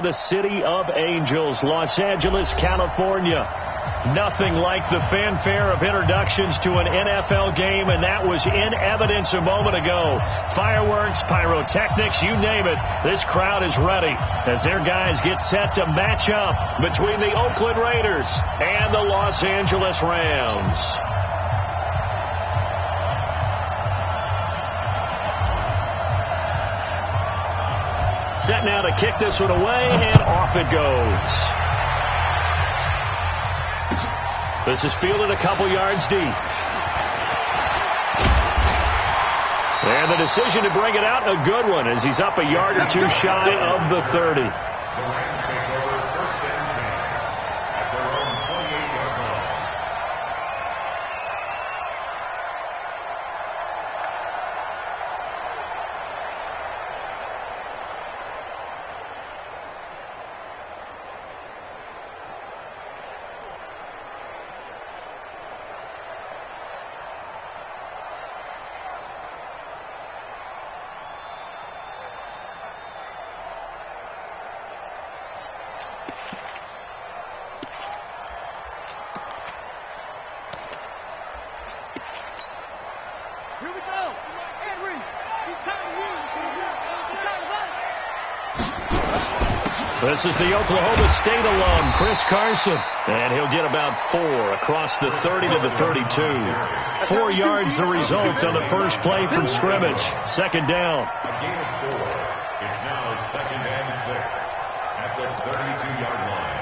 The city of angels, Los Angeles, California. Nothing like the fanfare of introductions to an NFL game, and that was in evidence a moment ago. Fireworks, pyrotechnics, you name it. This crowd is ready as their guys get set to match up between the Oakland Raiders and the Los Angeles Rams. Set now to kick this one away, and off it goes. This is fielded a couple yards deep. And the decision to bring it out, a good one, as he's up a yard or two shy of the 30. This is the Oklahoma State alum, Chris Carson. And he'll get about 4 across the 30 to the 32. 4 yards the result on the first play from scrimmage. Second down. A gain of 4. It's now 2nd and 6 at the 32-yard line.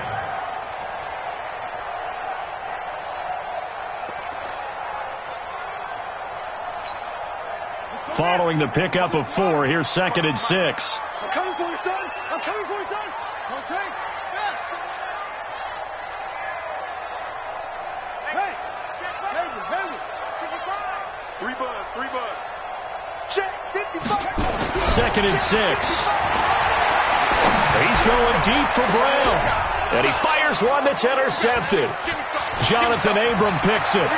Following the pickup of 4, here's 2nd and 6. I'm coming for you, son. I'm coming for you, son. Okay. Hey. Three buds. Check, 55. 2nd and 6. He's going deep for Brown. And he fires one that's intercepted. Jonathan Abram picks it.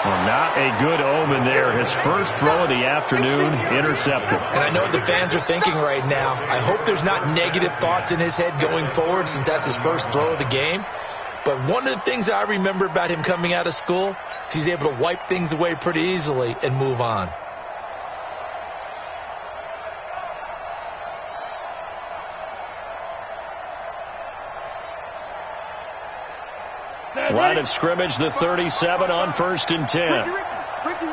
Well, not a good omen there. His first throw of the afternoon, intercepted. And I know what the fans are thinking right now. I hope there's not negative thoughts in his head going forward since that's his first throw of the game. But one of the things I remember about him coming out of school is he's able to wipe things away pretty easily and move on. Line of scrimmage, the 37 on 1st and 10. Ricky.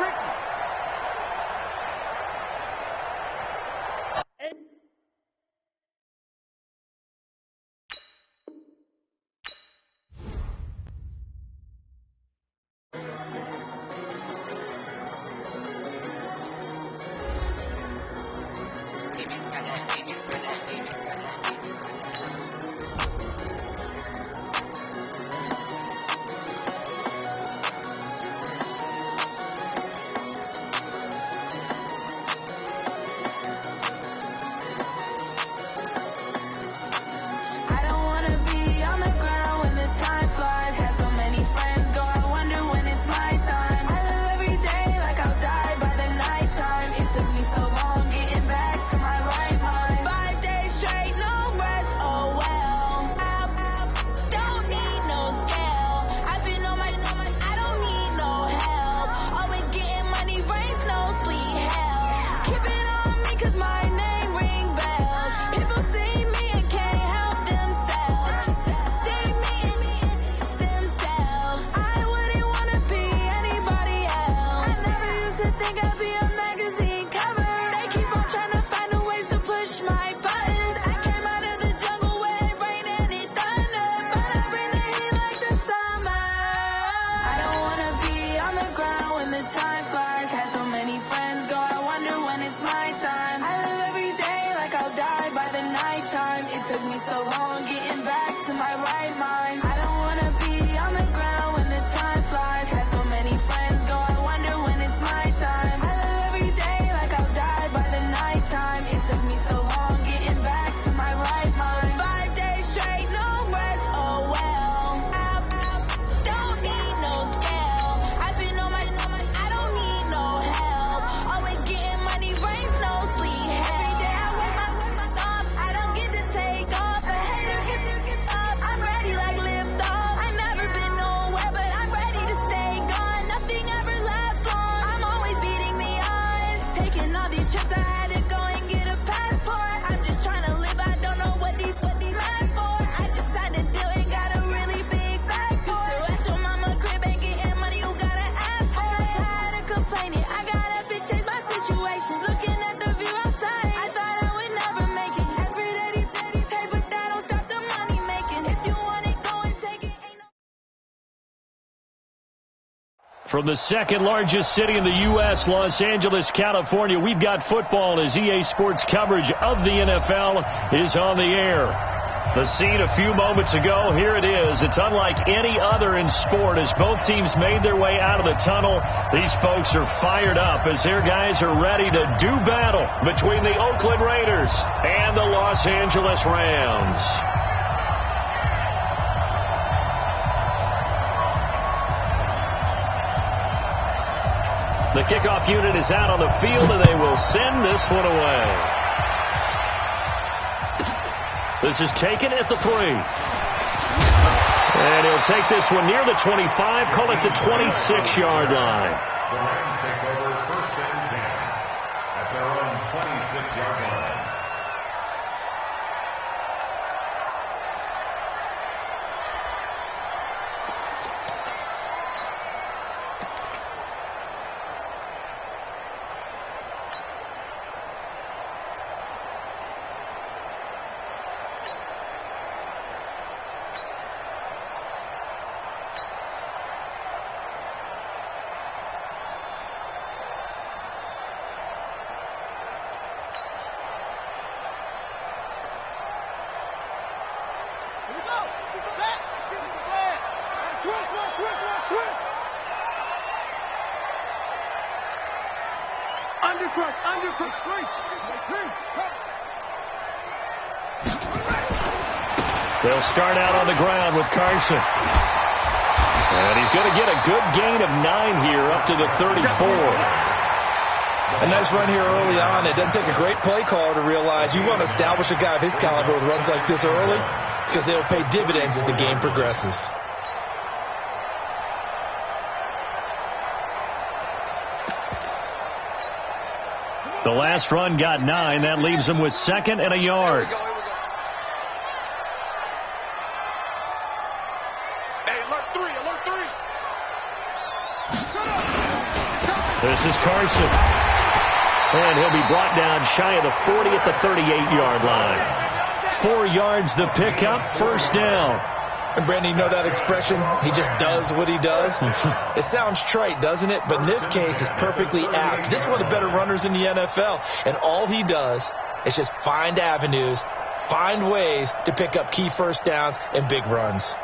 these trips, I had to go and get a passport. I'm just trying to live, I don't know what these mad for. I just signed a deal and got a really big bag for it. So at your mama crib and getting money, you gotta ask for it. I'm tired of complaining, I got up and changed my situation. Looking at the view outside, I thought I would never make it. Every day these pay, but that don't stop the money making. If you want it, go and take it. Ain't no... From the second largest city in the U.S., Los Angeles, California, we've got football as EA Sports coverage of the NFL is on the air. The scene a few moments ago, here it is. It's unlike any other in sport as both teams made their way out of the tunnel. These folks are fired up as their guys are ready to do battle between the Oakland Raiders and the Los Angeles Rams. The kickoff unit is out on the field, and they will send this one away. This is taken at the 3. And he'll take this one near the 25, call it the 26-yard line. The Rams take over 1st and 10 at their own 26-yard line. They'll start out on the ground with Carson. And he's going to get a good gain of 9 here up to the 34. A nice run here early on. It doesn't take a great play caller to realize you want to establish a guy of his caliber with runs like this early because they'll pay dividends as the game progresses. The last run got 9. That leaves him with 2nd and a yard. This is Carson. And he'll be brought down shy of the 40 at the 38-yard line. 4 yards the pickup, 1st down. And Brandon, you know that expression? He just does what he does. It sounds trite, doesn't it? But in this case, it's perfectly apt. This is one of the better runners in the NFL. And all he does is just find avenues, find ways to pick up key 1st downs and big runs.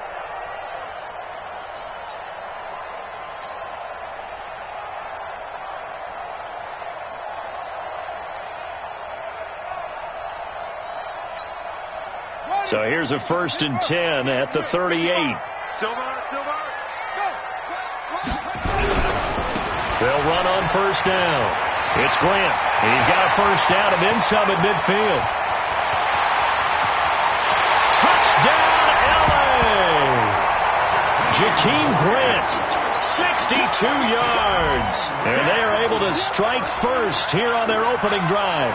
So here's a 1st and 10 at the 38. Silver, go. They'll run on 1st down. It's Grant. He's got a 1st down and then some at midfield. Touchdown, LA! Jakeem Grant, 62 yards. And they are able to strike first here on their opening drive.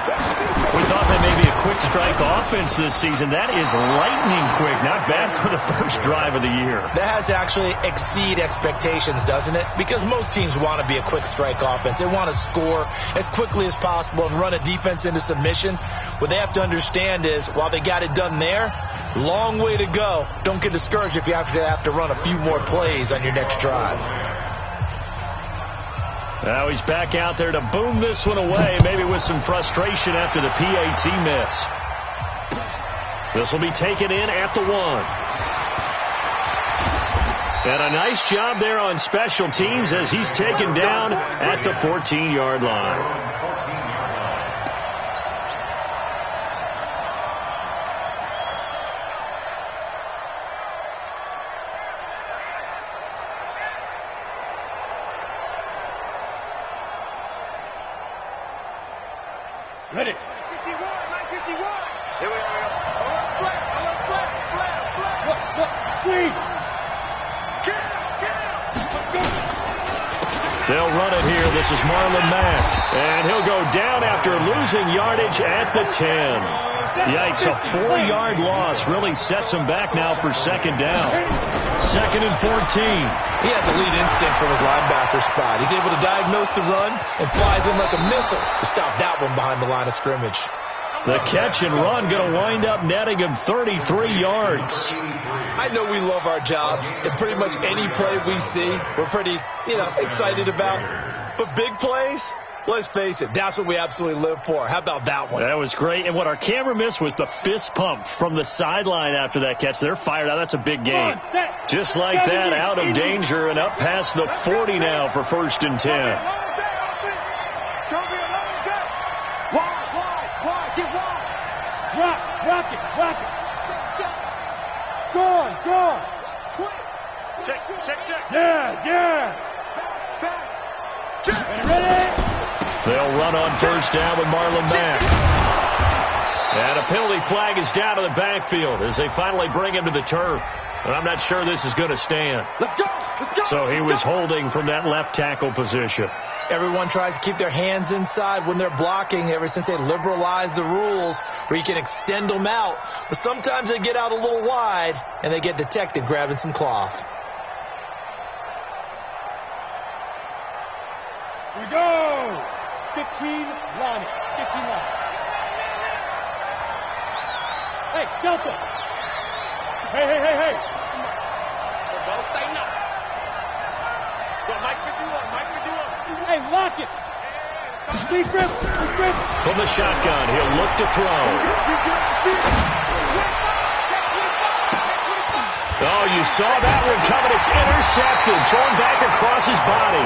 We thought that may be a quick strike offense this season. That is lightning quick. Not bad for the first drive of the year. That has to actually exceed expectations, doesn't it? Because most teams want to be a quick strike offense. They want to score as quickly as possible and run a defense into submission. What they have to understand is, while they got it done there, long way to go. Don't get discouraged if you have to run a few more plays on your next drive. Now he's back out there to boom this one away, maybe with some frustration after the PAT miss. This will be taken in at the 1. And a nice job there on special teams as he's taken down at the 14-yard line. Ready. 51, 951. Here we are. Flat. Squeeze. Get him. Let's go. They'll run it here. This is Marlon Mack. And he'll go down after losing yardage at the 10. Yikes, a 4-yard loss really sets him back now for second down. 2nd and 14. He has elite instincts from his linebacker spot. He's able to diagnose the run and flies in like a missile to stop that one behind the line of scrimmage. The catch and run going to wind up netting him 33 yards. I know we love our jobs, and pretty much any play we see, we're pretty, excited about. But big plays, let's face it, that's what we absolutely live for. How about that one? That was great. And what our camera missed was the fist pump from the sideline after that catch. They're fired out. That's a big game. Just like that, out of danger and up past the 40 now for 1st and 10. Rock it. Go on. Check. Yes. Ready? They'll run on 1st down with Marlon Mack. And a penalty flag is down to the backfield as they finally bring him to the turf. But I'm not sure this is going to stand. Let's go. So he was holding from that left tackle position. Everyone tries to keep their hands inside when they're blocking ever since they liberalized the rules where you can extend them out. But sometimes they get out a little wide and they get detected grabbing some cloth. Here we go. 15 line. Hey, Delta. Hey. Hey, lock it. Deep grip. From the shotgun, he'll look to throw. Oh, you saw that one coming. It's intercepted. Thrown back across his body.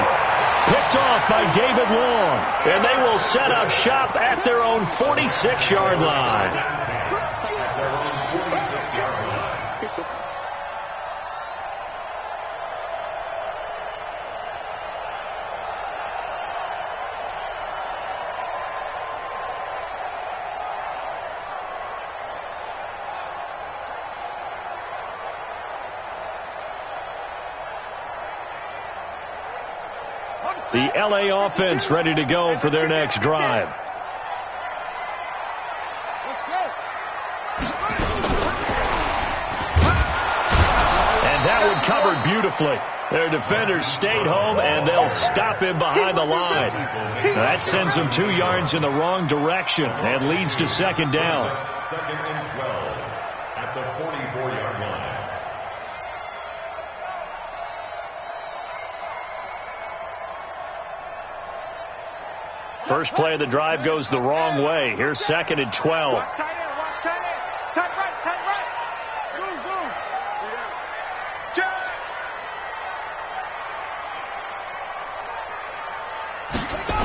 Picked off by David Long. And they will set up shop at their own 46-yard line. The LA offense ready to go for their next drive. And that one covered beautifully. Their defenders stayed home, and they'll stop him behind the line. That sends him 2 yards in the wrong direction and leads to 2nd down. 2nd and 12 at the 44-yard line. First play of the drive goes the wrong way. Here's 2nd and 12. Watch tight end. Tight right. Boom.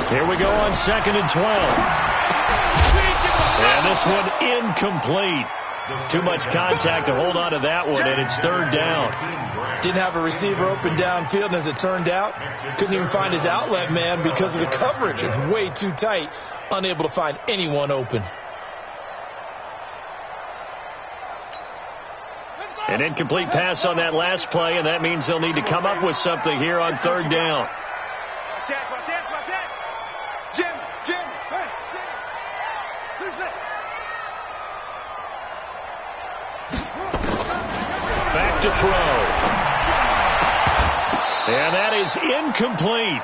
Here we go on 2nd and 12. And this one incomplete. Too much contact to hold on to that one, and it's 3rd down. Didn't have a receiver open downfield, and as it turned out, couldn't even find his outlet man because of the coverage. It was way too tight, unable to find anyone open. An incomplete pass on that last play, and that means they'll need to come up with something here on 3rd down. Watch that. Jim. Hey. Back to throw. And that is incomplete.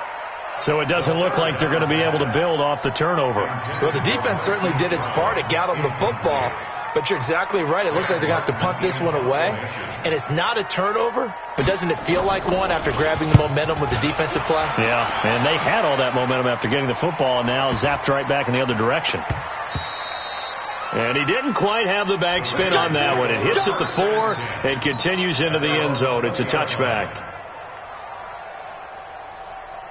So it doesn't look like they're going to be able to build off the turnover. Well, the defense certainly did its part. It got them the football. But you're exactly right. It looks like they're going to have to punt this one away. And it's not a turnover, but doesn't it feel like one after grabbing the momentum with the defensive play? Yeah, and they had all that momentum after getting the football, and now zapped right back in the other direction. And he didn't quite have the backspin on that one. It hits at the 4 and continues into the end zone. It's a touchback.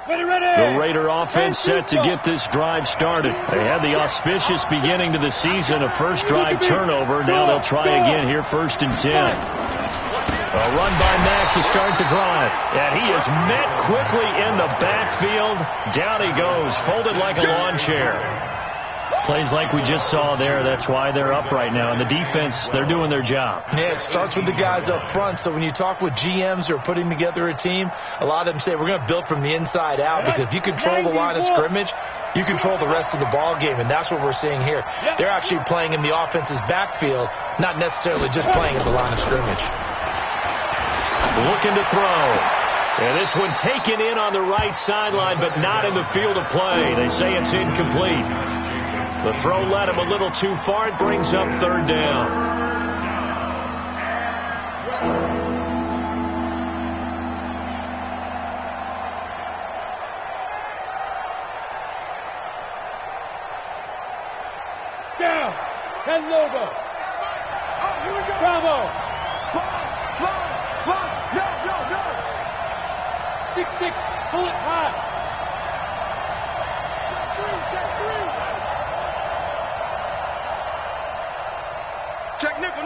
The Raider offense set to get this drive started. They had the auspicious beginning to the season, a first drive turnover. Now they'll try again here, 1st and 10. A run by Mack to start the drive. And he is met quickly in the backfield. Down he goes, folded like a lawn chair. Plays like we just saw there. That's why they're up right now. And the defense, they're doing their job. Yeah, it starts with the guys up front. So when you talk with GMs who are putting together a team, a lot of them say we're going to build from the inside out, because if you control the line of scrimmage, you control the rest of the ball game, and that's what we're seeing here. They're actually playing in the offense's backfield, not necessarily just playing at the line of scrimmage. Looking to throw. And this one taken in on the right sideline, but not in the field of play. They say it's incomplete. The throw led him a little too far. It brings up third down. Down. 10 logo. Oh, here we go. Bravo. Slide. No. 6-6. Pull it high. Check three. Check nickel.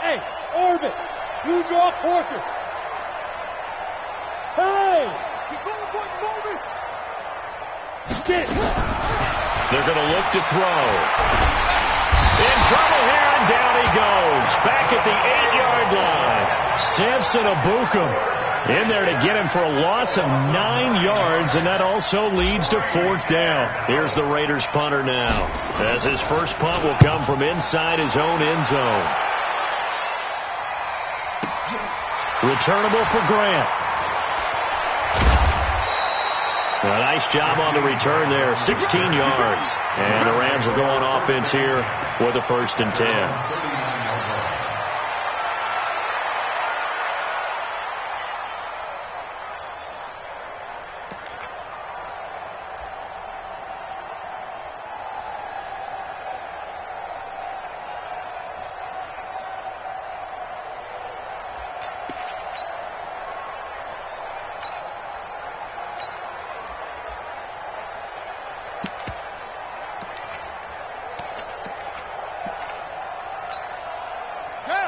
Hey, orbit. You draw quarters. Hey. Keep going, boys, moving. Get. They're going to look to throw. In trouble here, and down he goes. Back at the 8-yard line. Samson Abukum in there to get him for a loss of 9 yards, and that also leads to fourth down. Here's the Raiders punter now, as his first punt will come from inside his own end zone. Returnable for Grant. A nice job on the return there, 16 yards. And the Rams will go on offense here with a 1st and 10.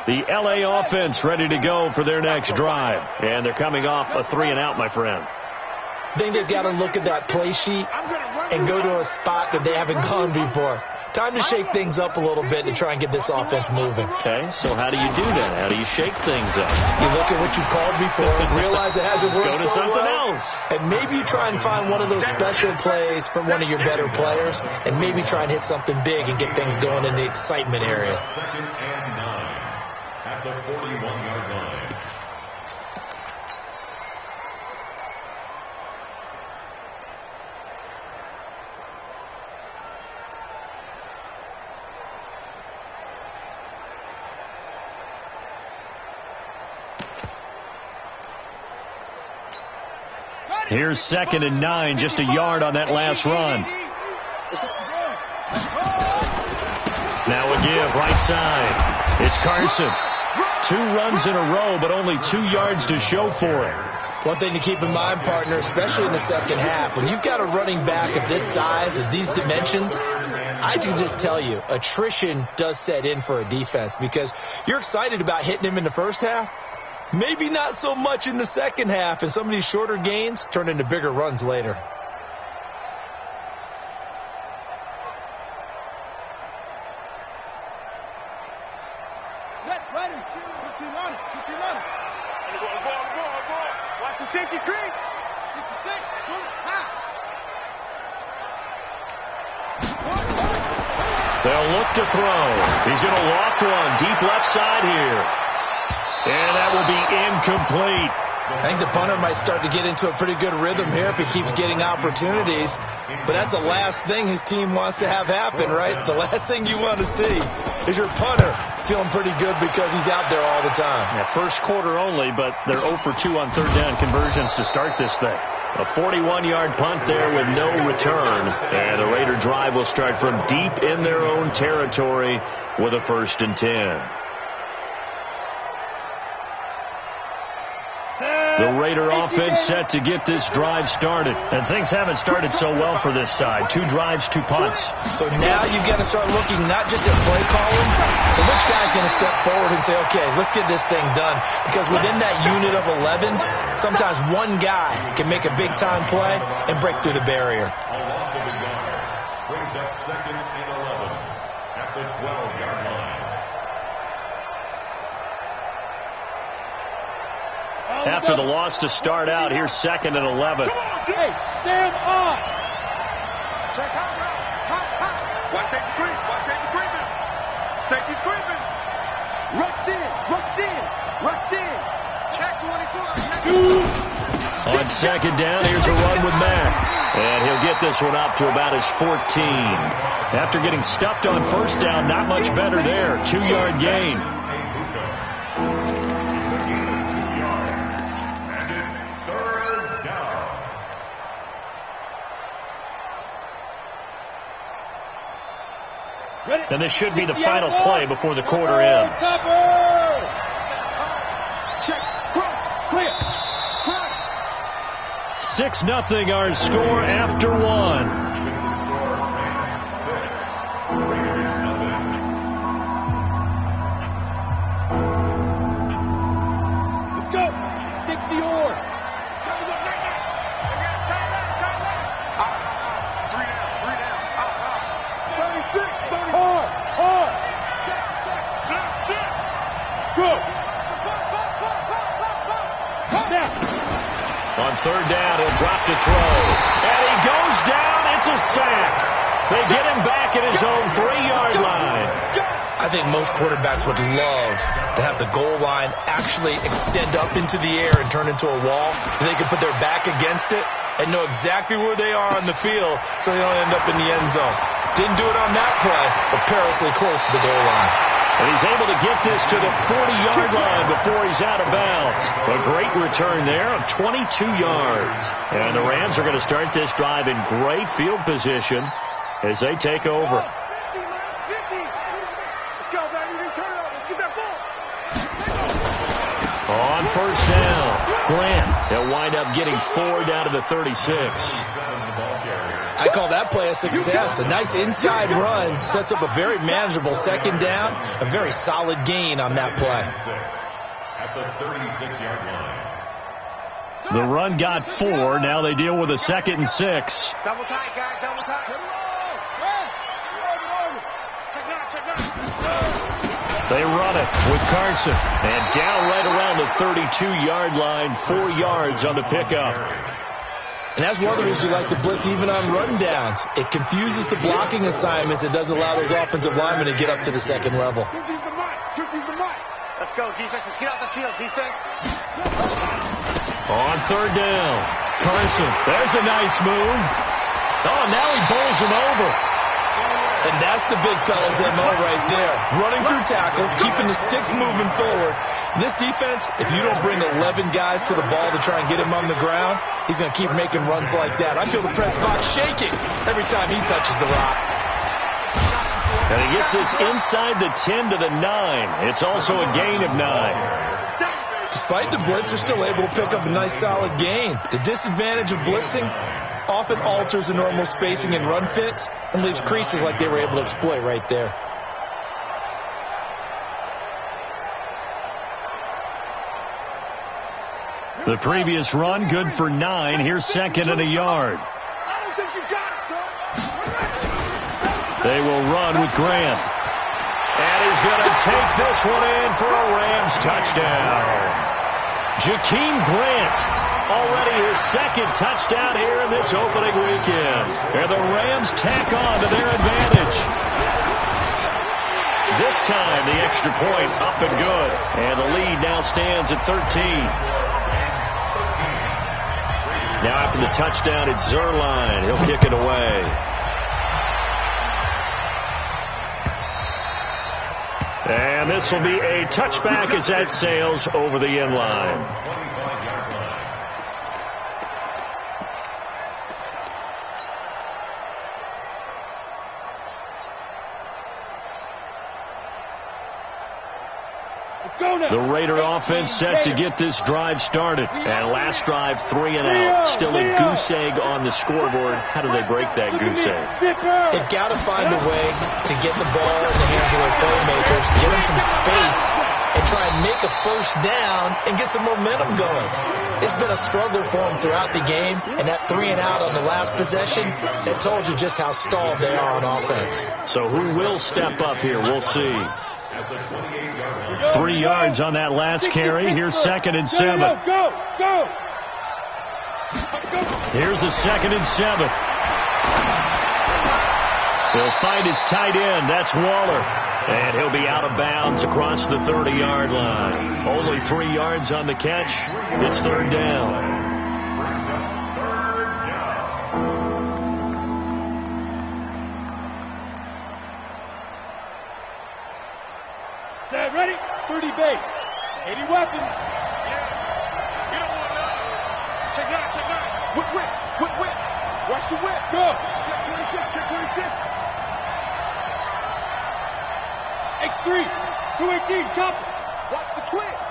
The L.A. offense ready to go for their next drive. And they're coming off a 3-and-out, my friend. I think they've got to look at that play sheet and go to a spot that they haven't gone before. Time to shake things up a little bit to try and get this offense moving. Okay, so how do you do that? How do you shake things up? You look at what you called before, realize it hasn't worked Go to something else. And maybe you try and find one of those special plays from one of your better players, and maybe try and hit something big and get things going in the excitement area. 2nd and 9 at the 41-yard line. Here's 2nd and 9, just a yard on that last run. Now a give, right side. It's Carson. 2 runs in a row, but only 2 yards to show for it. One thing to keep in mind, partner, especially in the second half, when you've got a running back of this size, of these dimensions, I can just tell you, attrition does set in for a defense, because you're excited about hitting him in the first half. Maybe not so much in the second half, and some of these shorter gains turn into bigger runs later. Ready. 15 on it. Watch the safety creep. 66. Pull it high. They'll look to throw. He's going to loft one deep left side here. And that will be incomplete. I think the punter might start to get into a pretty good rhythm here if he keeps getting opportunities. But that's the last thing his team wants to have happen, right? The last thing you want to see is your punter feeling pretty good because he's out there all the time. Yeah, first quarter only, but they're 0 for 2 on third down conversions to start this thing. A 41-yard punt there with no return. And the Raider drive will start from deep in their own territory with a 1st and 10. The Raider offense set to get this drive started. And things haven't started so well for this side. 2 drives, 2 punts. So now you've got to start looking not just at play calling, but which guy's going to step forward and say, okay, let's get this thing done. Because within that unit of 11, sometimes one guy can make a big-time play and break through the barrier. A loss of a yard. Brings up 2nd and 11 at the 12-yard line. After the loss to start out, here's 2nd and 11. Hey, stand up. Check out. Hot. Watch safety creep. Watch safety creeping. Safety's creeping. Rush in. Check 24. On 2nd down, here's a run with Mack. And he'll get this one up to about his 14. After getting stuffed on 1st down, not much better there. 2-yard gain. And it's 3rd down. And this should be the final play before the quarter ends. Check. Cross. Clear. 6-0 our score after 1. With the score, Rams 6, Raiders 0. Let's go. 60 or. Comes up right now. Tight left. 36. Hard. Check. Go. On 3rd down, he'll drop to throw. And he goes down. It's a sack. They get him back at his own 3-yard line. I think most quarterbacks would love to have the goal line actually extend up into the air and turn into a wall. They can put their back against it and know exactly where they are on the field so they don't end up in the end zone. Didn't do it on that play, but perilously close to the goal line. And he's able to get this to the 40-yard line before he's out of bounds. A great return there of 22 yards. And the Rams are going to start this drive in great field position as they take over. 50. Let's go, baby. Return it over. Get that ball. On 1st down, Grant. He'll wind up getting 4 down to the 36. I call that play a success. A nice inside run sets up a very manageable 2nd down. A very solid gain on that play. At the 36-yard line. The run got 4. Now they deal with a 2nd and 6. Double tight, guys. Double tight. Check out. They run it with Carson. And down right around the 32-yard line. 4 yards on the pickup. And that's one of the reasons you like to blitz even on run downs. It confuses the blocking assignments. It doesn't allow those offensive linemen to get up to the 2nd level. 50's the mic. Let's go, defense. Let's get out the field, defense. On 3rd down, Carson. There's a nice move. Oh, now he bowls him over. And that's the big fella's MO right there. Running through tackles, keeping the sticks moving forward. This defense, if you don't bring 11 guys to the ball to try and get him on the ground, he's going to keep making runs like that. I feel the press box shaking every time he touches the rock. And he gets this inside the 10 to the 9. It's also a gain of 9. Despite the blitz, they're still able to pick up a nice solid gain. The disadvantage of blitzing often alters the normal spacing and run fits and leaves creases like they were able to exploit right there. The previous run, good for 9. Here's 2nd and a yard. I don't think you got it, son. They will run with Grant. And he's going to take this one in for a Rams touchdown. Jakeem Grant, already his 2nd touchdown here in this opening weekend. And the Rams tack on to their advantage. This time, the extra point up and good. And the lead now stands at 13. Now after the touchdown, it's Zerline. He'll kick it away. And this will be a touchback as that sails over the end line. Let's go now. The Raider offense set to get this drive started. And last drive, 3 and out. Still a goose egg on the scoreboard. How do they break that goose egg? They've got to find a way to get the ball in the hands of their playmakers, get them some space, and try and make a first down and get some momentum going. It's been a struggle for them throughout the game, and that 3 and out on the last possession, that told you just how stalled they are on offense. So who will step up here? We'll see. 3 yards on that last carry. Here's 2nd and 7. Go. Here's a 2nd and 7. He'll find his tight end. That's Waller. And he'll be out of bounds across the 30-yard line. Only 3 yards on the catch. It's 3rd down. Set, ready? 30 base. 80 weapons. You don't want none. Check 9. Whip. Watch the whip. Go. Check 26. X3. 218. Chop. Watch the twist.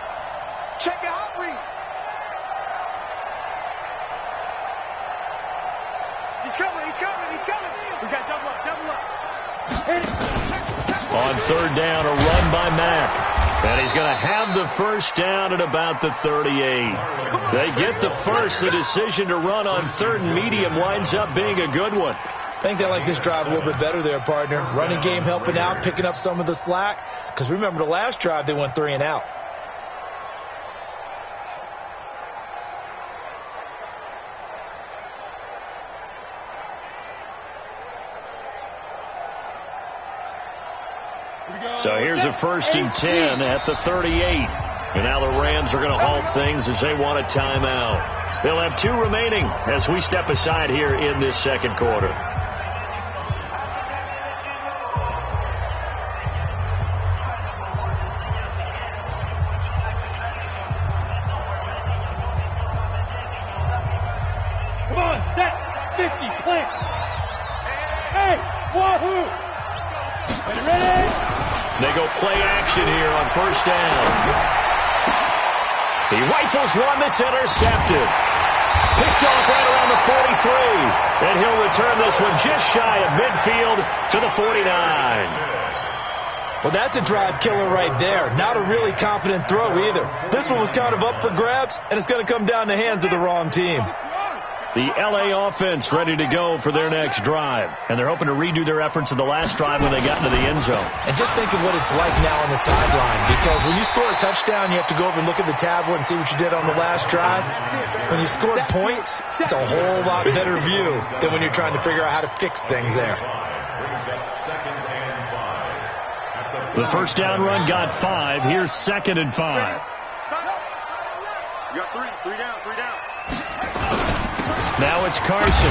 Check the hot read. He's coming. We got double up. Hit it. On 3rd down, a run by Mack. And he's going to have the first down at about the 38. They get the first. The decision to run on 3rd and medium winds up being a good one. I think they like this drive a little bit better there, partner. Running game helping out, picking up some of the slack. Because remember, the last drive, they went 3 and out. So here's a 1st and 10 at the 38. And now the Rams are going to halt things as they want a timeout. They'll have 2 remaining as we step aside here in this 2nd quarter. Come on, set. 50, plant. Hey, wahoo. Ready? They go play action here on 1st down. He rifles one that's intercepted. Picked off right around the 43. And he'll return this one just shy of midfield to the 49. Well, that's a drive killer right there. Not a really confident throw either. This one was kind of up for grabs, and it's going to come down the hands of the wrong team. The L.A. offense ready to go for their next drive. And they're hoping to redo their efforts of the last drive when they got into the end zone. And just think of what it's like now on the sideline. Because when you score a touchdown, you have to go over and look at the tablet and see what you did on the last drive. When you scored points, it's a whole lot better view than when you're trying to figure out how to fix things there. The first down run got 5. Here's 2nd and 5. You got 3 down. Now it's Carson.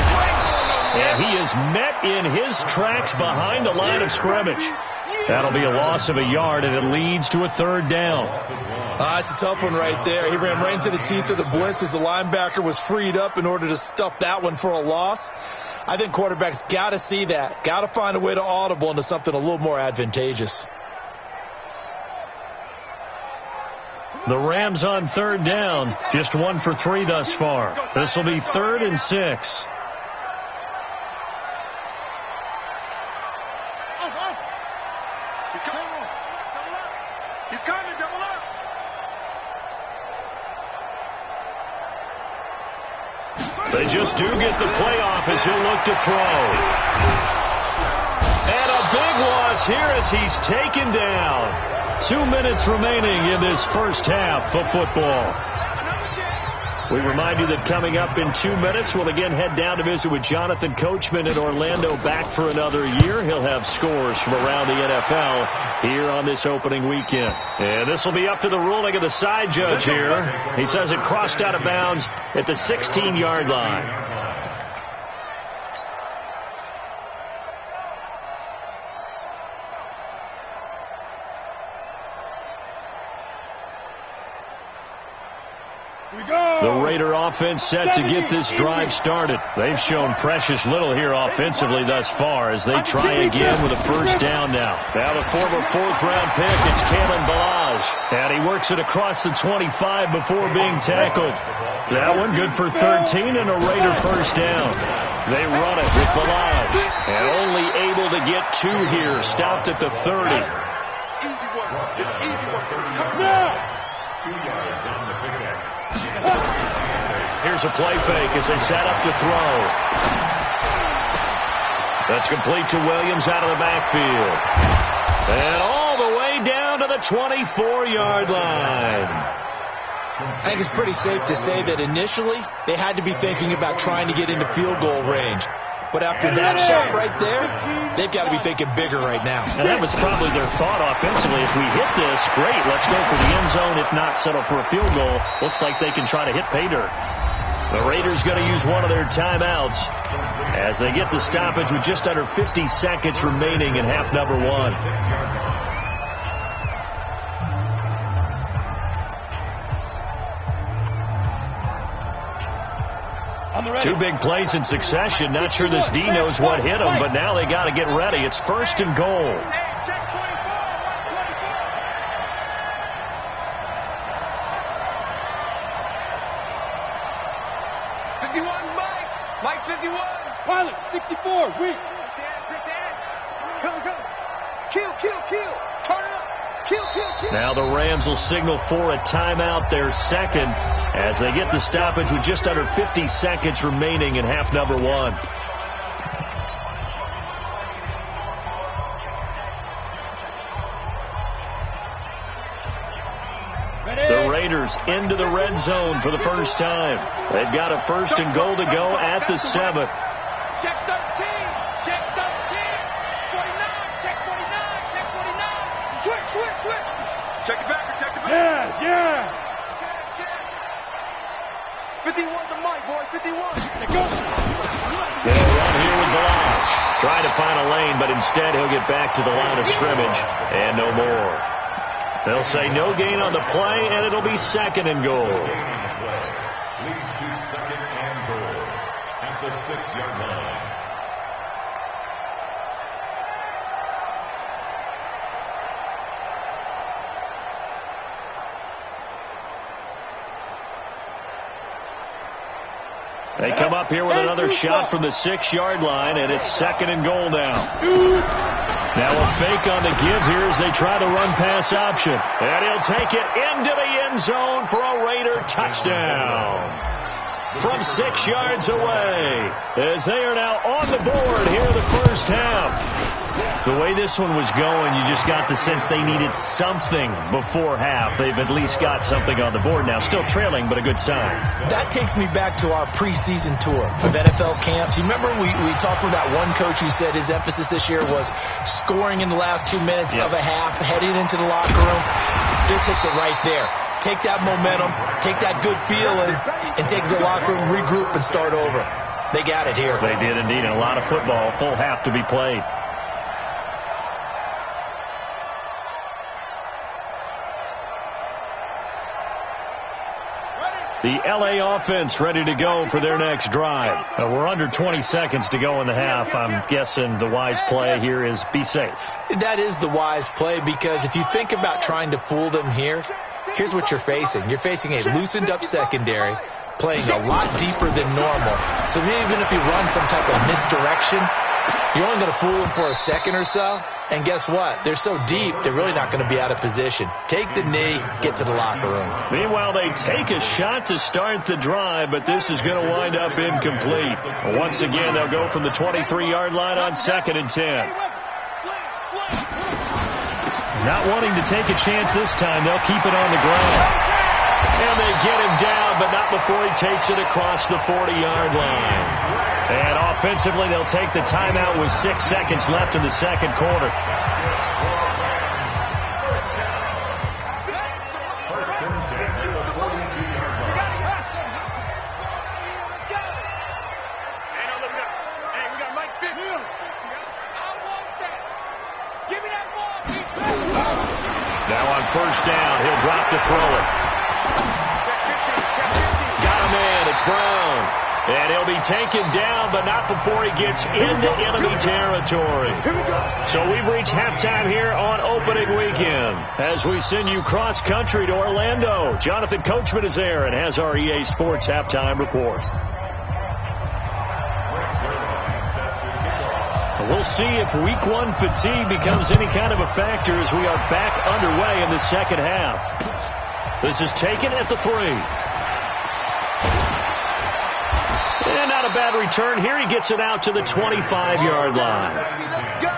And he is met in his tracks behind the line of scrimmage. That'll be a loss of a yard, and it leads to a 3rd down. It's a tough one right there. He ran right into the teeth of the blitz as the linebacker was freed up in order to stuff that one for a loss. I think quarterbacks got to see that. Got to find a way to audible into something a little more advantageous. The Rams on 3rd down, just 1 for 3 thus far. This will be 3rd and 6. He's coming, double up. They just do get the playoff as he'll look to throw. And a big loss here as he's taken down. 2 minutes remaining in this first half of football. We remind you that coming up in 2 minutes, we'll again head down to visit with Jonathan Coachman in Orlando, back for another year. He'll have scores from around the NFL here on this opening weekend. And this will be up to the ruling of the side judge here. He says it crossed out of bounds at the 16-yard line. The Raider offense set to get this drive started. They've shown precious little here offensively thus far as they try again with a first down now. Now the former fourth-round pick, it's Kalen Ballage. And he works it across the 25 before being tackled. That one good for 13 and a Raider first down. They run it with Ballage. And only able to get 2 here. Stopped at the 30. Easy work. It's easy work. Come now. 2 yards on the pickup. Here's a play fake as they set up to throw. That's complete to Williams out of the backfield. And all the way down to the 24-yard line. I think it's pretty safe to say that initially they had to be thinking about trying to get into field goal range. But after that shot right there, they've got to be thinking bigger right now. And that was probably their thought offensively. If we hit this, great, let's go for the end zone. If not, settle for a field goal. Looks like they can try to hit pay dirt. The Raiders going to use one of their timeouts as they get the stoppage with just under 50 seconds remaining in half number 1. Two big plays in succession. Not sure this D knows what hit them, but now they got to get ready. It's first and goal. Check 24. Watch 24. 51, Mike 51. Pilot, 64, weak. Come. Kill. Turn it up. Kill. Now the Rams will signal for a timeout, their second, as they get the stoppage with just under 50 seconds remaining in half number 1. The Raiders into the red zone for the first time. They've got a first and goal to go at the 7. Check 13. Check 13. 49. Check 49. Check 49. Switch. Check it back. Yeah. 51 to Mike, boy. 51. Go. They'll run here with Ballage. Try to find a lane, but instead he'll get back to the line of scrimmage and no more. They'll say no gain on the play, and it'll be second and goal. Leads to second and goal at the 6-yard line. They come up here with another shot from the 6-yard line, and it's second and goal now. Now a fake on the give here as they try the run-pass option. And he'll take it into the end zone for a Raider touchdown. From 6 yards away, as they are now on the board here in the first half. The way this one was going, you just got the sense they needed something before half. They've at least got something on the board now. Still trailing, but a good sign. That takes me back to our preseason tour of NFL camps. You remember we talked with that one coach who said his emphasis this year was scoring in the last 2 minutes of a half, heading into the locker room. This hits it right there. Take that momentum, take that good feeling, and take the locker room, regroup, and start over. They got it here. They did indeed, and a lot of football, full half to be played. The L.A. offense ready to go for their next drive. We're under 20 seconds to go in the half. I'm guessing the wise play here is be safe. That is the wise play, because if you think about trying to fool them here, here's what you're facing. You're facing a loosened up secondary, playing a lot deeper than normal. So even if you run some type of misdirection, you're only going to fool them for a second or so. And guess what? They're so deep, they're really not going to be out of position. Take the knee, get to the locker room. Meanwhile, they take a shot to start the drive, but this is going to wind up incomplete. Once again, they'll go from the 23-yard line on 2nd and 10. Not wanting to take a chance this time, they'll keep it on the ground. And they get him down, but not before he takes it across the 40-yard line. And offensively, they'll take the timeout with 6 seconds left in the second quarter. Now on first down, he'll drop to throw it. Got a man. It's Brown. And he'll be taken down, but not before he gets into enemy territory. So we've reached halftime here on opening weekend as we send you cross-country to Orlando. Jonathan Coachman is there and has our EA Sports halftime report. We'll see if week one fatigue becomes any kind of a factor as we are back underway in the second half. This is taken at the 3. And not a bad return here. He gets it out to the 25-yard line. Let's go!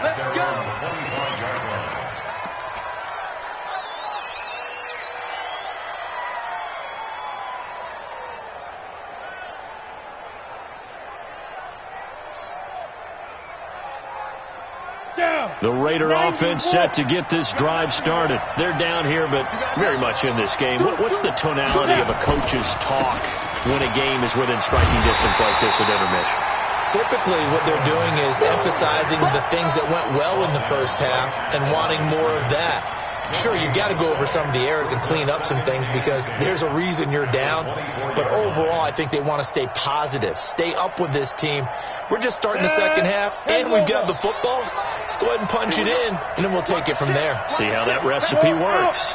Let's go! The Raider offense set to get this drive started. They're down here, but very much in this game. What's the tonality of a coach's talk when a game is within striking distance like this at intermission? Typically, what they're doing is emphasizing the things that went well in the first half and wanting more of that. Sure, you've got to go over some of the errors and clean up some things because there's a reason you're down. But overall, I think they want to stay positive, stay up with this team. We're just starting the second half, and we've got the football. Let's go ahead and punch it in, and then we'll take it from there. See how that recipe works.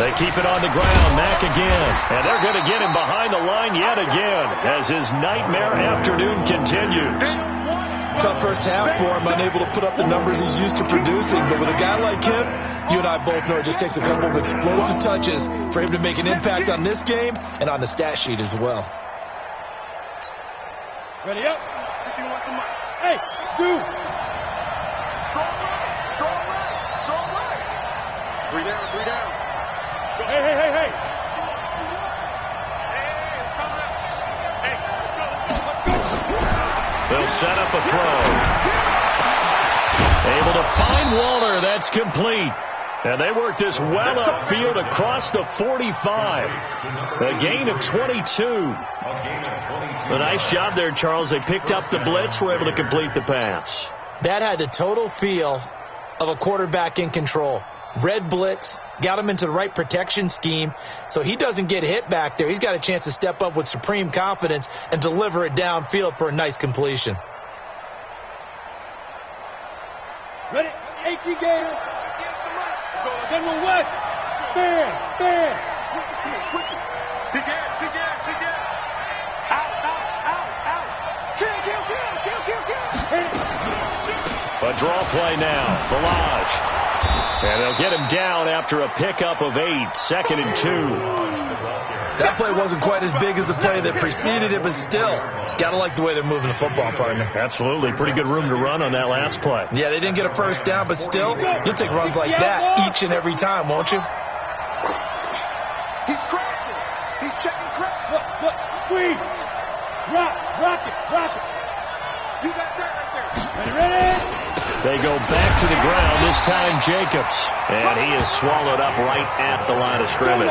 They keep it on the ground. Mack again. And they're going to get him behind the line yet again as his nightmare afternoon continues. Tough first half for him, unable to put up the numbers he's used to producing. But with a guy like him, you and I both know it just takes a couple of explosive touches for him to make an impact on this game and on the stat sheet as well. Ready up. Hey, dude. Strong right. 3 down. Hey. They'll set up a throw. Able to find Waller. That's complete. And they work this well upfield across the 45. A gain of 22. A nice job there, Charles. They picked up the blitz, were able to complete the pass. That had the total feel of a quarterback in control. Red blitz, got him into the right protection scheme, so he doesn't get hit back there. He's got a chance to step up with supreme confidence and deliver it downfield for a nice completion. Ready? HE Gator. General West. Fair. Switch it. Big air. Out. Kill. A draw play now. Balaj. And they'll get him down after a pickup of 8. 2nd and 2. That play wasn't quite as big as the play that preceded it, but still, got to like the way they're moving the football, partner. Absolutely. Pretty good room to run on that last play. Yeah, they didn't get a first down, but still, you'll take runs like that each and every time, won't you? He's crashing. He's checking crash. Look. Squeeze. Rock it. You got that right there. Ready? They go back to the ground, this time Jacobs. And he is swallowed up right at the line of scrimmage.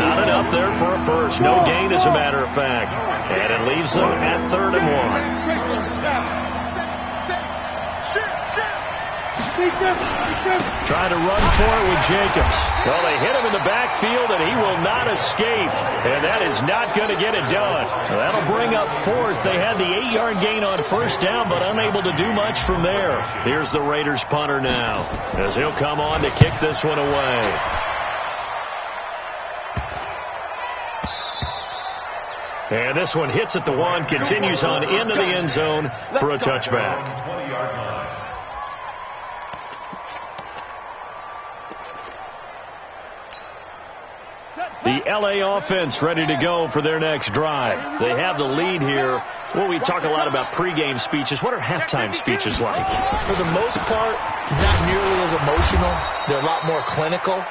Not enough there for a first. No gain, as a matter of fact. And it leaves them at 3rd and 1. Trying to run for it with Jacobs. Well, they hit him in the backfield, and he will not escape. And that is not going to get it done. That'll bring up 4th. They had the 8-yard gain on first down, but unable to do much from there. Here's the Raiders punter now, as he'll come on to kick this one away. And this one hits at the 1, continues on into the end zone for a touchback. The L.A. offense ready to go for their next drive. They have the lead here. Well, we talk a lot about pregame speeches. What are halftime speeches like? For the most part, not nearly as emotional. They're a lot more clinical.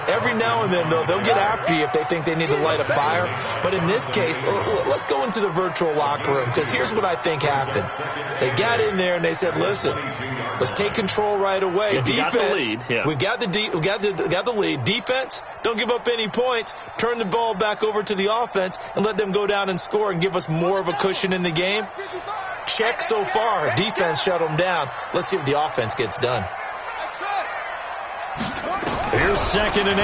Every now and then, though, they'll get after you if they think they need to light a fire. But in this case, let's go into the virtual locker room, because here's what I think happened. They got in there and they said, listen, let's take control right away. Yeah, defense, got the lead. Yeah. we got the lead. Defense, don't give up any points. Turn the ball back over to the offense and let them go down and score and give us more of a cushion in the game. Check so far. Defense shut them down. Let's see if the offense gets done. 2nd and 8.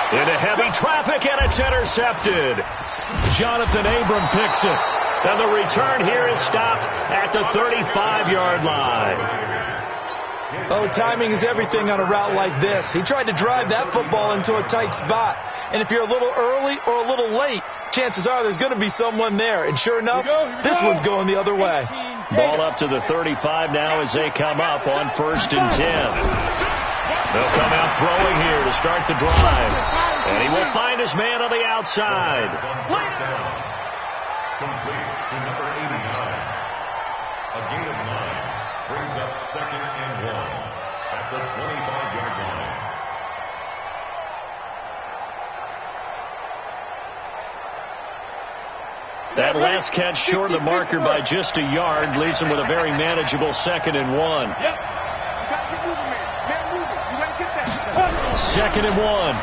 Into heavy traffic, and it's intercepted. Jonathan Abram picks it. And the return here is stopped at the 35-yard line. Oh, timing is everything on a route like this. He tried to drive that football into a tight spot. And if you're a little early or a little late, chances are there's going to be someone there. And sure enough, this one's going the other way. Ball up to the 35 now as they come up on 1st and 10. They'll come out throwing here to start the drive. And he will find his man on the outside. Complete to number 89. A gain of 9 brings up 2nd and 1 at the 25-yard line. That last catch short of the marker by just a yard leaves him with a very manageable 2nd and 1. Yep. You gotta get moving, man. Man, moving. You gotta get that. 2nd and 1.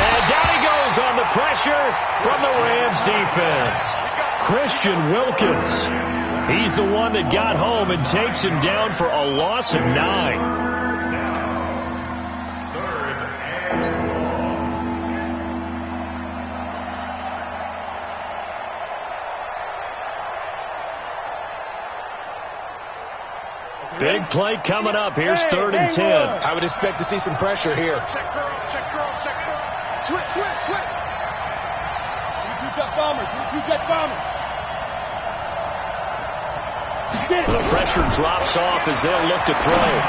And down he goes on the pressure from the Rams defense. Christian Wilkins. He's the one that got home and takes him down for a loss of 9. Big play coming up. Here's 3rd and 10. I would expect to see some pressure here. Check curls, check curls, check curls. Switch, switch, switch. 2-jet bomber, 2-jet bomber. The pressure drops off as they'll look to throw.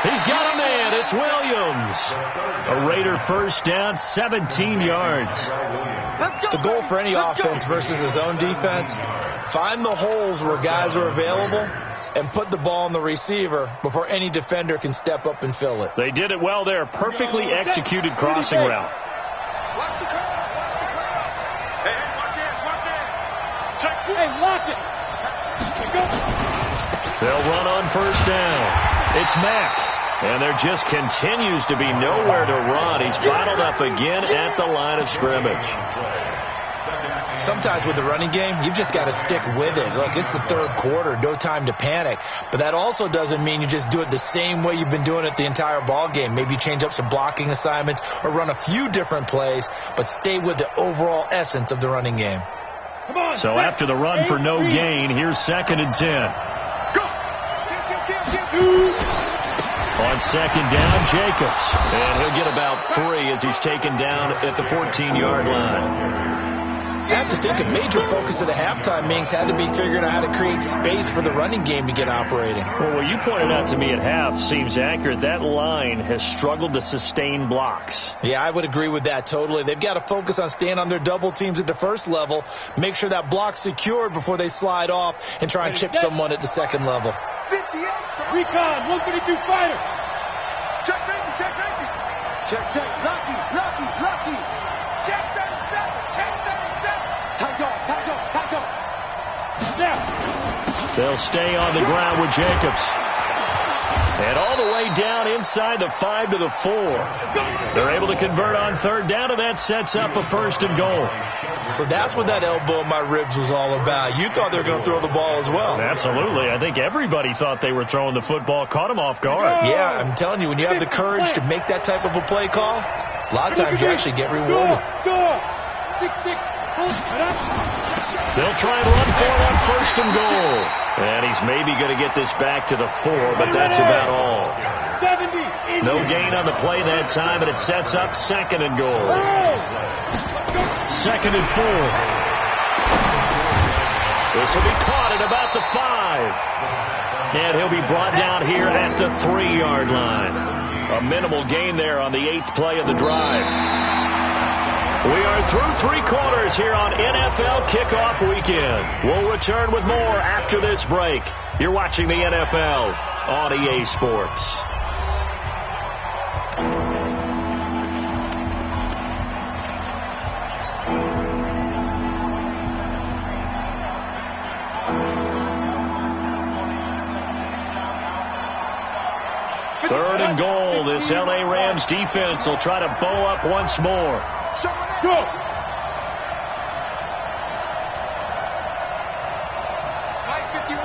He's got a man. It's Williams. A Raider first down, 17 yards. The goal for any offense versus his own defense, find the holes where guys are available and put the ball on the receiver before any defender can step up and fill it. They did it well there. Perfectly executed crossing route. Watch the curl. Hey, watch it. Check. Hey, lock it. They'll run on 1st down. It's Mack. And there just continues to be nowhere to run. He's bottled up again at the line of scrimmage. Sometimes with the running game, you've just got to stick with it. Look, it's the 3rd quarter, no time to panic. But that also doesn't mean you just do it the same way you've been doing it the entire ball game. Maybe change up some blocking assignments or run a few different plays, but stay with the overall essence of the running game. So after the run for no gain, here's 2nd and 10. Go. On 2nd down, Jacobs. And he'll get about 3 as he's taken down at the 14-yard line. I have to think a major focus of the halftime meetings had to be figuring out how to create space for the running game to get operating. Well, what you pointed out to me at half seems accurate. That line has struggled to sustain blocks. Yeah, I would agree with that totally. They've got to focus on staying on their double teams at the 1st level, make sure that block's secured before they slide off and try and chip someone at the 2nd level. 58, recon, 152 fighter. Check safety, check safety. Check, lucky. Check 37, check 37. Tight dog. Now. They'll stay on the ground with Jacobs. And all the way down inside the 5 to the 4. They're able to convert on 3rd down, and that sets up a 1st and goal. So that's what that elbow in my ribs was all about. You thought they were going to throw the ball as well. Absolutely. I think everybody thought they were throwing the football, caught him off guard. Yeah, I'm telling you, when you have the courage to make that type of a play call, a lot of times you actually get rewarded. Go. 6-6. They'll try and run for it on 1st and goal. And he's maybe going to get this back to the 4, but that's about all. No gain on the play that time, and it sets up 2nd and goal. 2nd and 4. This will be caught at about the 5. And he'll be brought down here at the 3-yard line. A minimal gain there on the 8th play of the drive. We are through 3 quarters here on NFL Kickoff Weekend. We'll return with more after this break. You're watching the NFL on EA Sports. Third and goal. This LA Rams defense will try to bow up once more. Go! Mike 51!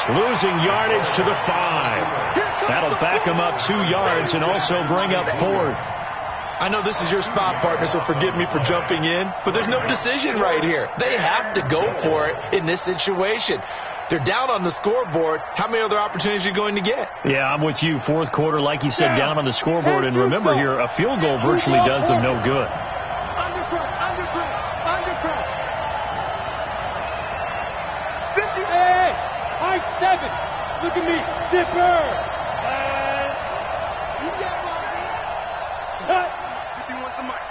losing yardage to the 5. That'll back him up 2 yards and also bring up 4th. I know this is your spot, partner, so forgive me for jumping in, but there's no decision right here. They have to go for it in this situation. They're down on the scoreboard. How many other opportunities are you going to get? Yeah, I'm with you. 4th quarter, like you said, down on the scoreboard. And remember here, a field goal virtually does them no good. Under press. 50. Hey, high 7. Look at me. Zipper. You get blocked. 51 the mic.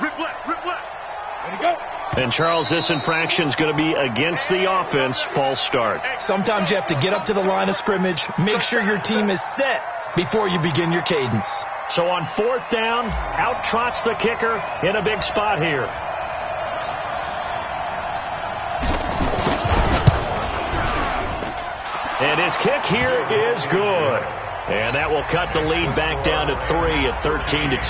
Rip left. Ready to go. And, Charles, this infraction's going to be against the offense. False start. Sometimes you have to get up to the line of scrimmage, make sure your team is set before you begin your cadence. So on 4th down, out trots the kicker in a big spot here. And his kick here is good. And that will cut the lead back down to 3 at 13-10.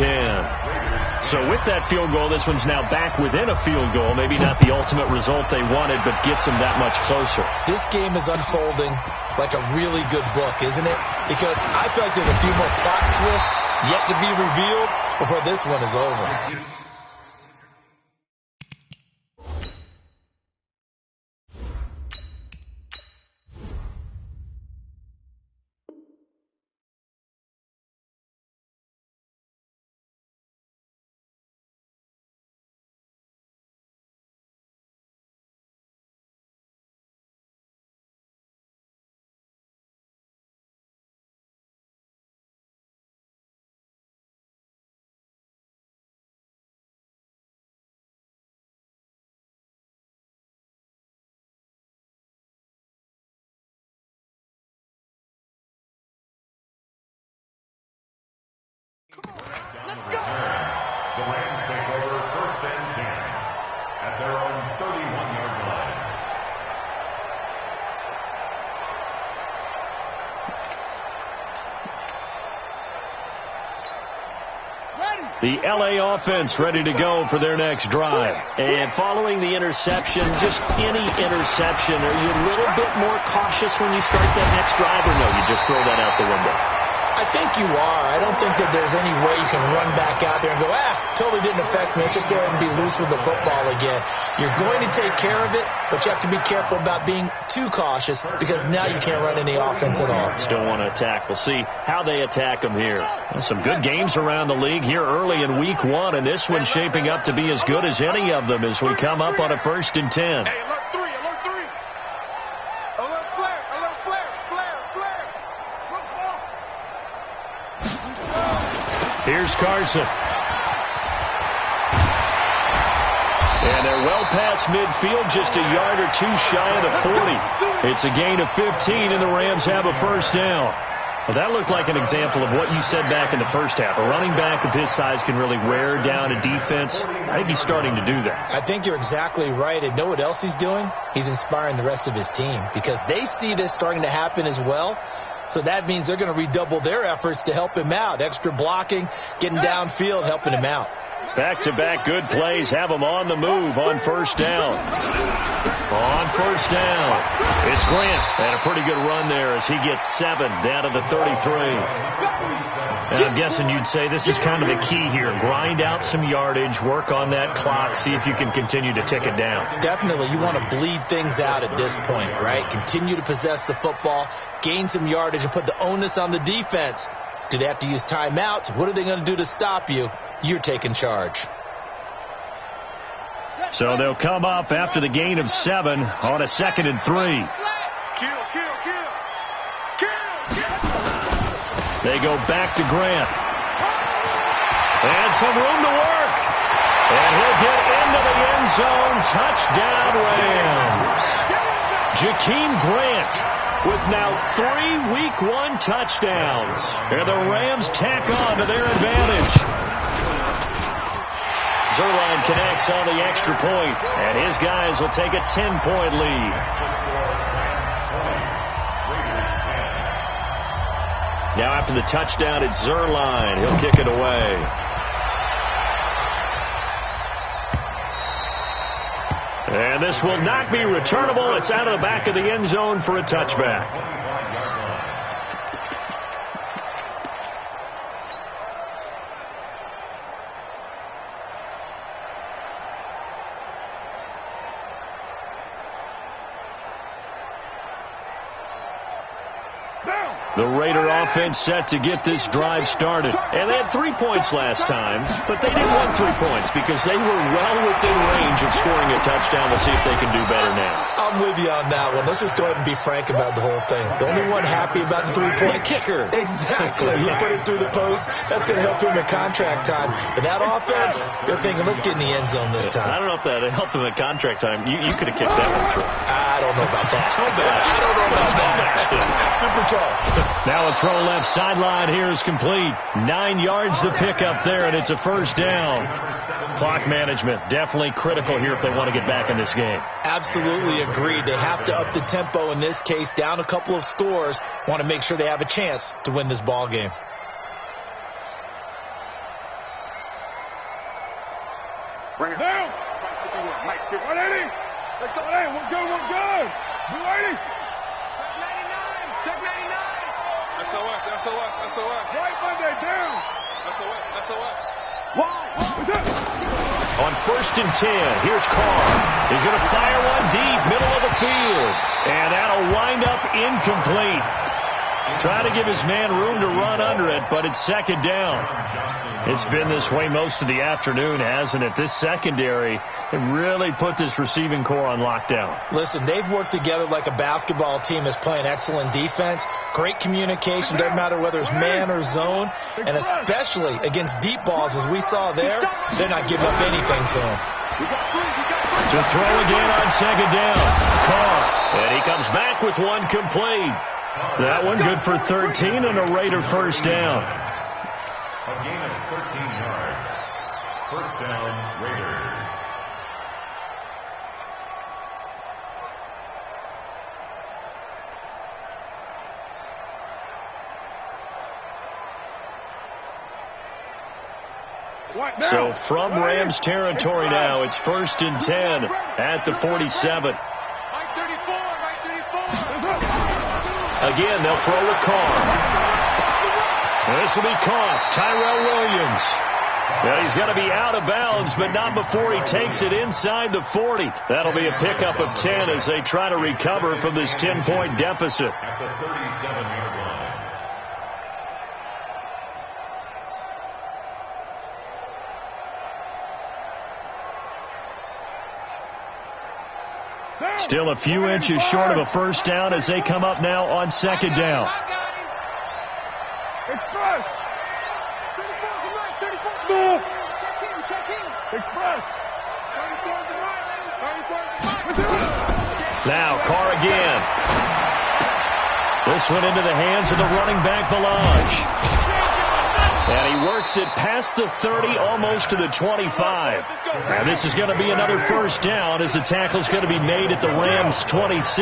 So with that field goal, this one's now back within a field goal. Maybe not the ultimate result they wanted, but gets them that much closer. This game is unfolding like a really good book, isn't it? Because I feel like there's a few more plot twists yet to be revealed before this one is over. The Rams take over 1st and 10 at their own 31-yard line. The L.A. offense ready to go for their next drive. And following the interception, just any interception, are you a little bit more cautious when you start that next drive, or no, you just throw that out the window? I think you are. I don't think that there's any way you can run back out there and go, totally didn't affect me. Let's just go ahead and be loose with the football again. You're going to take care of it, but you have to be careful about being too cautious because now you can't run any offense at all. Still want to attack. We'll see how they attack them here. Some good games around the league here early in week 1, and this one's shaping up to be as good as any of them as we come up on a 1st and 10. Hey, alert 3. Alert flare. Here's Carson. And they're well past midfield, just a yard or 2 shy of the 40. It's a gain of 15, and the Rams have a 1st down. Well, that looked like an example of what you said back in the first half. A running back of his size can really wear down a defense. I think he's starting to do that. I think you're exactly right. And know what else he's doing? He's inspiring the rest of his team because they see this starting to happen as well. So that means they're going to redouble their efforts to help him out. Extra blocking, getting downfield, helping him out. Back-to-back good plays have him on the move on 1st down. On 1st down, it's Grant. And a pretty good run there as he gets 7 down to the 33. And I'm guessing you'd say this is kind of the key here. Grind out some yardage, work on that clock, see if you can continue to tick it down. Definitely. You want to bleed things out at this point, right? Continue to possess the football, gain some yardage, and put the onus on the defense. Do they have to use timeouts? What are they going to do to stop you? You're taking charge. So they'll come up after the gain of 7 on a 2nd and 3. Kill. They go back to Grant. And some room to work. And he'll get into the end zone. Touchdown, Rams. Jakeem Grant with now 3 Week 1 touchdowns. And the Rams tack on to their advantage. Zerline connects on the extra point, and his guys will take a 10-point lead. Now after the touchdown, it's Zerline. He'll kick it away. And this will not be returnable. It's out of the back of the end zone for a touchback. The Raider offense set to get this drive started. And they had 3 points last time, but they didn't want 3 points because they were well within range of scoring a touchdown. We'll see if they can do better now. I'm with you on that one. Let's just go ahead and be frank about the whole thing. The only one happy about the 3-point kicker. Exactly. He put it through the post. That's going to help him at contract time. But that offense, you're thinking, let's get in the end zone this time. I don't know if that helped him at contract time. You could have kicked that one through. I don't know about that. I don't know about that. Super tall. Now a throw left sideline here is complete. 9 yards to pick up there, and it's a first down. Clock management definitely critical here if they want to get back in this game. Absolutely agreed. They have to up the tempo in this case, down a couple of scores. Want to make sure they have a chance to win this ball game. Bring it down. 180. Let's go. 180. One good. 180. Check 99. SOS. Right Monday down. SOS. On 1st and 10, here's Carr. He's going to fire one deep, middle of the field. And that'll wind up incomplete. Try to give his man room to run under it, but it's second down. It's been this way most of the afternoon, hasn't it? This secondary really put this receiving core on lockdown. Listen, they've worked together like a basketball team that's playing excellent defense. Great communication, doesn't matter whether it's man or zone. And especially against deep balls, as we saw there, they're not giving up anything to them. To throw again on second down. Carr. And he comes back with one complete. That one good for 13 and a Raider first down. A gain of 13 yards. First down, Raiders. So from Rams territory now, it's 1st and 10 at the 47. Again, they'll throw with Carr. This will be caught. Tyrell Williams. Well, he's going to be out of bounds, but not before he takes it inside the 40. That'll be a pickup of 10 as they try to recover from this 10-point deficit. At the 37-yard line. Still a few inches short of a first down as they come up now on second down. Express. 34. Small. Check in. Express. 34. Now Carr again. This one into the hands of the running back Melange. And he works it past the 30, almost to the 25. And this is going to be another first down as the tackle's going to be made at the Rams' 26.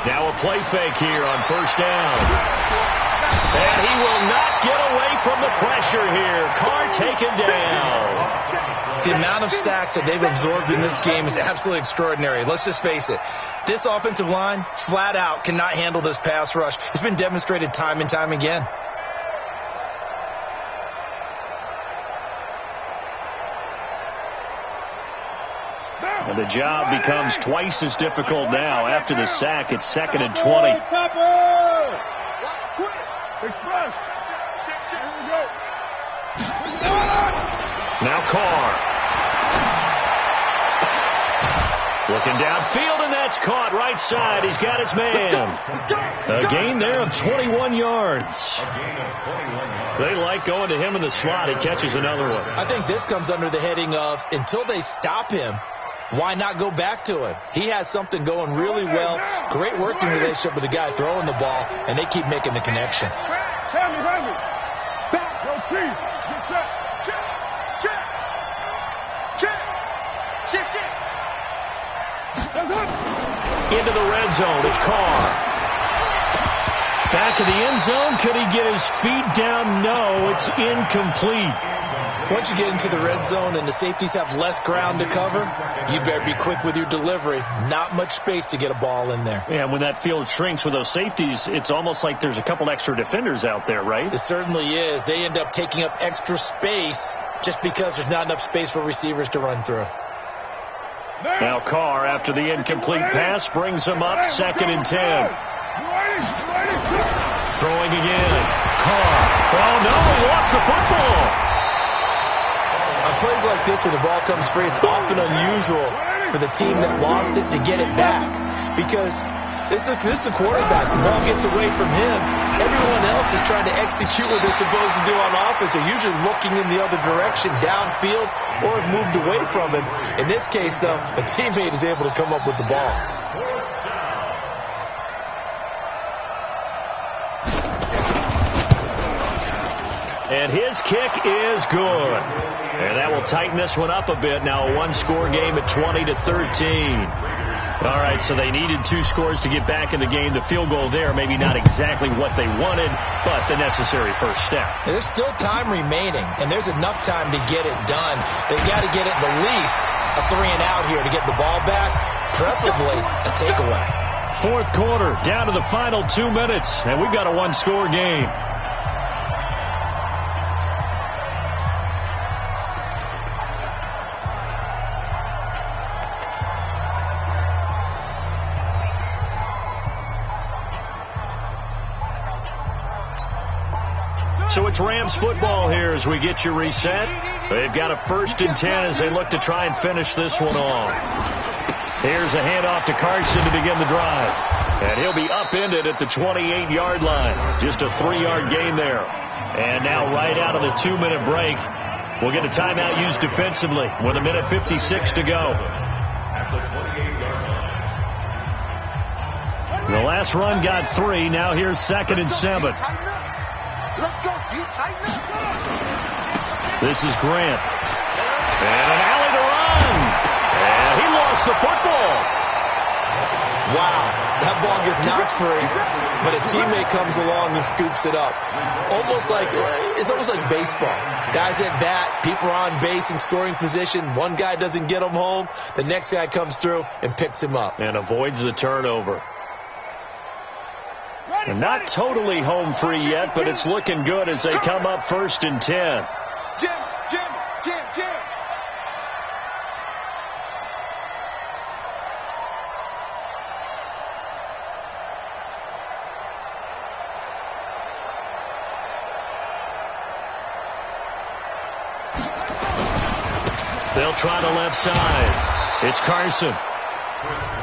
Now a play fake here on first down. And he will not get away from the pressure here. Carr taken down. The amount of sacks that they've absorbed in this game is absolutely extraordinary. Let's just face it. This offensive line, flat out, cannot handle this pass rush. It's been demonstrated time and time again. And the job becomes twice as difficult now. After the sack, it's 2nd and 20. Now Carr. Looking downfield, and that's caught right side. He's got his man. A gain there of 21 yards. They like going to him in the slot. He catches another one. I think this comes under the heading of, until they stop him, why not go back to him? He has something going really well. Great working relationship with the guy throwing the ball, and they keep making the connection. Hand me. Back. Go Chief. Get set. Check. Into the red zone. It's Carr. Back of the end zone. Could he get his feet down? No, it's incomplete. Once you get into the red zone and the safeties have less ground to cover, you better be quick with your delivery. Not much space to get a ball in there. Yeah, when that field shrinks with those safeties, it's almost like there's a couple extra defenders out there, right? It certainly is. They end up taking up extra space just because there's not enough space for receivers to run through. Now Carr, after the incomplete pass, brings him up 2nd and 10. Throwing again. Carr. Oh, no, he lost the football. On plays like this where the ball comes free, it's often unusual for the team that lost it to get it back because this is the quarterback. The ball gets away from him. Everyone else is trying to execute what they're supposed to do on offense. They're usually looking in the other direction, downfield, or have moved away from him. In this case, though, a teammate is able to come up with the ball. And his kick is good. And that will tighten this one up a bit. Now a one-score game at 20-13. All right, so they needed 2 scores to get back in the game. The field goal there, maybe not exactly what they wanted, but the necessary first step. And there's still time remaining, and there's enough time to get it done. They've got to get it the least a 3-and-out here to get the ball back, preferably a takeaway. 4th quarter, down to the final 2 minutes, and we've got a one-score game. So it's Rams football here as we get you reset. They've got a 1st and 10 as they look to try and finish this one off. Here's a handoff to Carson to begin the drive. And he'll be upended at the 28-yard line. Just a 3-yard gain there. And now right out of the 2-minute break, we'll get a timeout used defensively with 1:56 to go. The last run got 3. Now here's 2nd and 7. Let's go. You tighten up. This is Grant. And an alley to run. And he lost the football. Wow. That ball gets knocked free, but a teammate comes along and scoops it up. It's almost like baseball. Guys at bat, people are on base in scoring position. One guy doesn't get him home. The next guy comes through and picks him up. And avoids the turnover. And not totally home free yet, but it's looking good as they come up 1st and 10. Jim. They'll try the left side. It's Carson.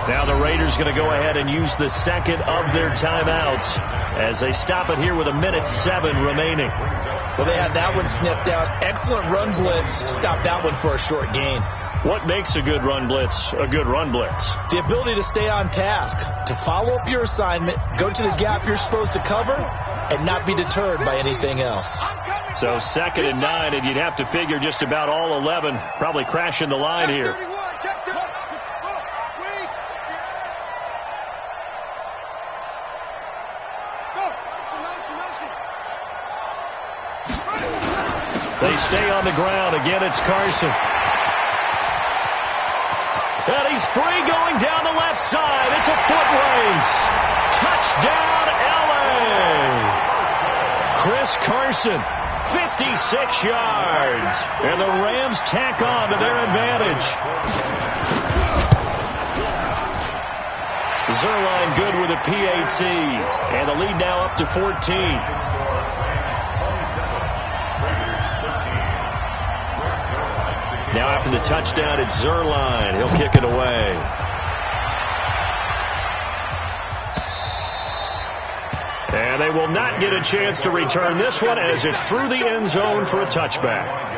Now the Raiders going to go ahead and use the 2nd of their timeouts as they stop it here with 1:07 remaining. Well, they had that one sniffed out. Excellent run blitz. Stop that one for a short gain. What makes a good run blitz a good run blitz? The ability to stay on task, to follow up your assignment, go to the gap you're supposed to cover, and not be deterred by anything else. So 2nd and 9, and you'd have to figure just about all 11 probably crashing the line here. They stay on the ground. Again, it's Carson. And he's free going down the left side. It's a foot race. Touchdown, L.A. Chris Carson, 56 yards. And the Rams tack on to their advantage. Zerline good with a PAT. And the lead now up to 14. Now after the touchdown, it's Zerline. He'll kick it away. And they will not get a chance to return this one as it's through the end zone for a touchback.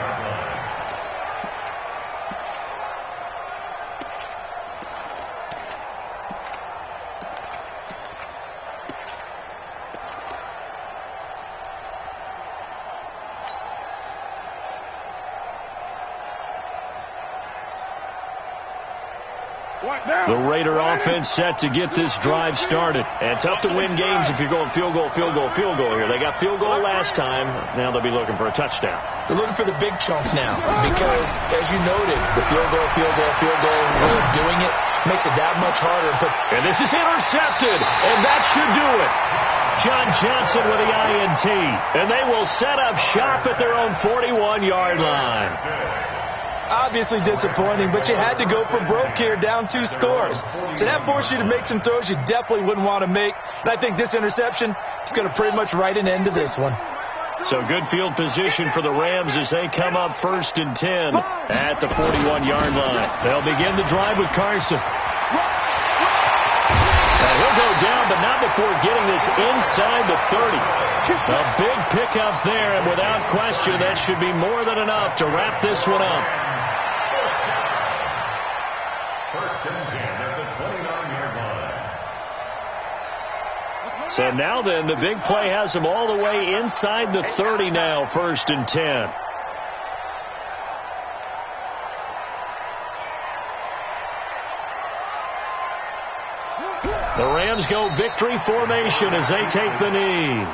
The Raider offense set to get this drive started. And tough to win games if you're going field goal here. They got field goal last time. Now they'll be looking for a touchdown. They're looking for the big chunk now because, as you noted, the field goal way of doing it makes it that much harder. And this is intercepted, and that should do it. John Johnson with the INT. And they will set up shop at their own 41-yard line. Obviously disappointing, but you had to go for broke here, down 2 scores. So that forced you to make some throws you definitely wouldn't want to make. And I think this interception is going to pretty much write an end to this one. So good field position for the Rams as they come up 1st and 10 at the 41-yard line. They'll begin the drive with Carson. Now he'll go down, but not before getting this inside the 30. A big pickup there, and without question, that should be more than enough to wrap this one up. 1st and 10 at the 29-yard line. So now then, the big play has them all the way inside the 30 now, 1st and 10. The Rams go victory formation as they take the knee.